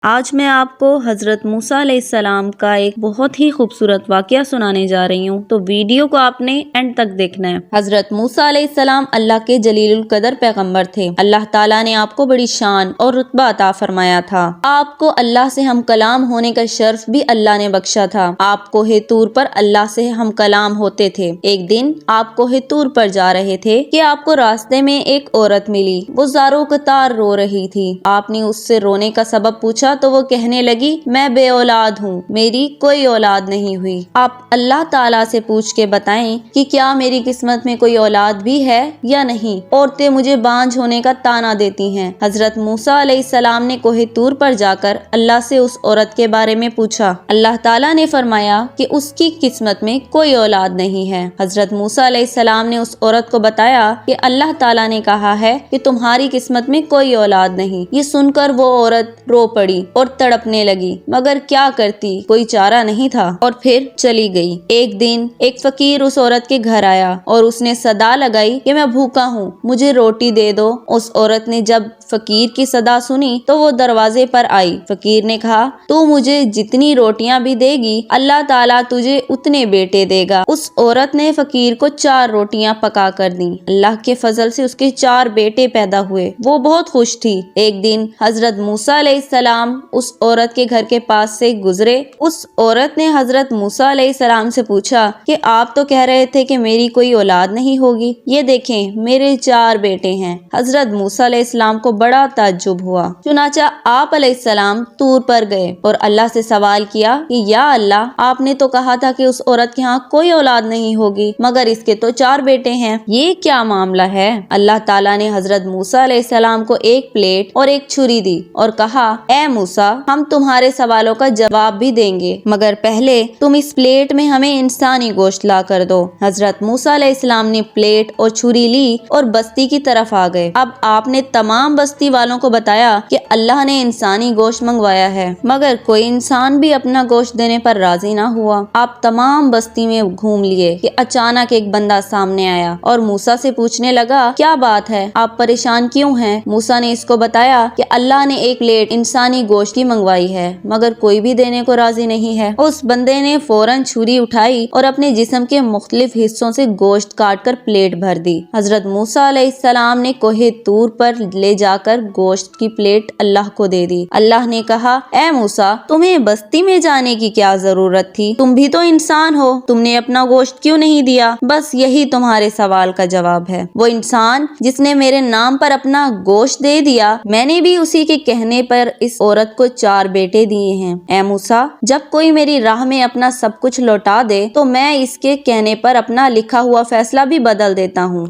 آج میں آپ کو حضرت موسیٰ علیہ السلام کا ایک بہت ہی خوبصورت واقعہ سنانے جا رہی ہوں، تو ویڈیو کو آپ نے اینڈ تک دیکھنا ہے۔ حضرت موسیٰ علیہ السلام اللہ کے جلیل القدر پیغمبر تھے۔ اللہ تعالیٰ نے آپ کو بڑی شان اور رتبہ عطا فرمایا تھا۔ آپ کو اللہ سے ہم کلام ہونے کا شرف بھی اللہ نے بخشا تھا۔ آپ کوہ طور پر اللہ سے ہم کلام ہوتے تھے۔ ایک دن آپ کوہ طور پر جا رہے تھے کہ آپ کو راستے میں ایک عورت ملی۔ وہ زاروں قطار رو رہی تھی۔ آپ نے اس سے رونے کا سبب پوچھا تو وہ کہنے لگی، میں بے اولاد ہوں، میری کوئی اولاد نہیں ہوئی۔ آپ اللہ تعالیٰ سے پوچھ کے بتائیں کہ کیا میری قسمت میں کوئی اولاد بھی ہے یا نہیں۔ عورتیں مجھے بانجھ ہونے کا طعنہ دیتی ہیں۔ حضرت موسیٰ علیہ السلام نے کوہ طور پر جا کر اللہ سے اس عورت کے بارے میں پوچھا۔ اللہ تعالیٰ نے فرمایا کہ اس کی قسمت میں کوئی اولاد نہیں ہے۔ حضرت موسیٰ علیہ السلام نے اس عورت کو بتایا کہ اللہ تعالیٰ نے کہا ہے کہ تمہاری قسمت میں کوئی اولاد نہیں۔ یہ سن کر وہ عورت رو پڑی اور تڑپنے لگی، مگر کیا کرتی، کوئی چارہ نہیں تھا، اور پھر چلی گئی۔ ایک دن ایک فقیر اس عورت کے گھر آیا اور اس نے صدا لگائی کہ میں بھوکا ہوں، مجھے روٹی دے دو۔ اس عورت نے جب فقیر کی صدا سنی تو وہ دروازے پر آئی۔ فقیر نے کہا، تو مجھے جتنی روٹیاں بھی دے گی اللہ تعالیٰ تجھے اتنے بیٹے دے گا۔ اس عورت نے فقیر کو 4 روٹیاں پکا کر دیں۔ اللہ کے فضل سے اس کے 4 بیٹے پیدا ہوئے۔ وہ بہت خوش تھی۔ ایک دن حضرت موسیٰ علیہ السلام اس عورت کے گھر کے پاس سے گزرے۔ اس عورت نے حضرت موسیٰ علیہ السلام سے پوچھا کہ آپ تو کہہ رہے تھے کہ میری کوئی اولاد نہیں ہوگی، یہ دیکھیں میرے 4 بیٹے ہیں۔ حضرت موسیٰ علیہ السلام کو بڑا تعجب ہوا۔ چنانچہ آپ علیہ السلام طور پر گئے اور اللہ سے سوال کیا کہ یا اللہ، آپ نے تو کہا تھا کہ اس عورت کے ہاں کوئی اولاد نہیں ہوگی، مگر اس کے تو 4 بیٹے ہیں، یہ کیا معاملہ ہے؟ اللہ تعالیٰ نے حضرت موسیٰ علیہ السلام کو ایک پلیٹ اور ایک چھری دی اور کہا، اے موسیٰ، ہم تمہارے سوالوں کا جواب بھی دیں گے، مگر پہلے تم اس پلیٹ میں ہمیں انسانی گوشت لا کر دو۔ حضرت موسیٰ علیہ السلام نے پلیٹ اور چھری لی اور بستی کی طرف آ گئے۔ اب آپ نے تمام بستی والوں کو بتایا کہ اللہ نے انسانی گوشت منگوایا ہے، مگر کوئی انسان بھی اپنا گوشت دینے پر راضی نہ ہوا۔ آپ تمام بستی میں گھوم لیے کہ اچانک ایک بندہ سامنے آیا اور موسیٰ سے پوچھنے لگا، کیا بات ہے، آپ پریشان کیوں ہیں؟ موسیٰ نے اس کو بتایا کہ اللہ نے ایک پلیٹ انسانی گوشت کی منگوائی ہے، مگر کوئی بھی دینے کو راضی نہیں ہے۔ اس بندے نے فوراً چھری اٹھائی اور اپنے جسم کے مختلف حصوں سے گوشت کاٹ کر پلیٹ بھر دی۔ حضرت موسیٰ علیہ السلام نے کوہ طور پر لے جا کر گوشت کی پلیٹ اللہ کو دے دی۔ اللہ نے کہا، اے موسیٰ، تمہیں بستی میں جانے کی کیا ضرورت تھی؟ تم بھی تو انسان ہو، تم نے اپنا گوشت کیوں نہیں دیا؟ بس یہی تمہارے سوال کا جواب ہے۔ وہ انسان جس نے میرے نام پر اپنا گوشت دے دیا، میں نے بھی اسی کے کہنے پر اس عورت کو 4 بیٹے دیے ہیں۔ اے موسیٰ، جب کوئی میری راہ میں اپنا سب کچھ لوٹا دے تو میں اس کے کہنے پر اپنا لکھا ہوا فیصلہ بھی بدل دیتا ہوں۔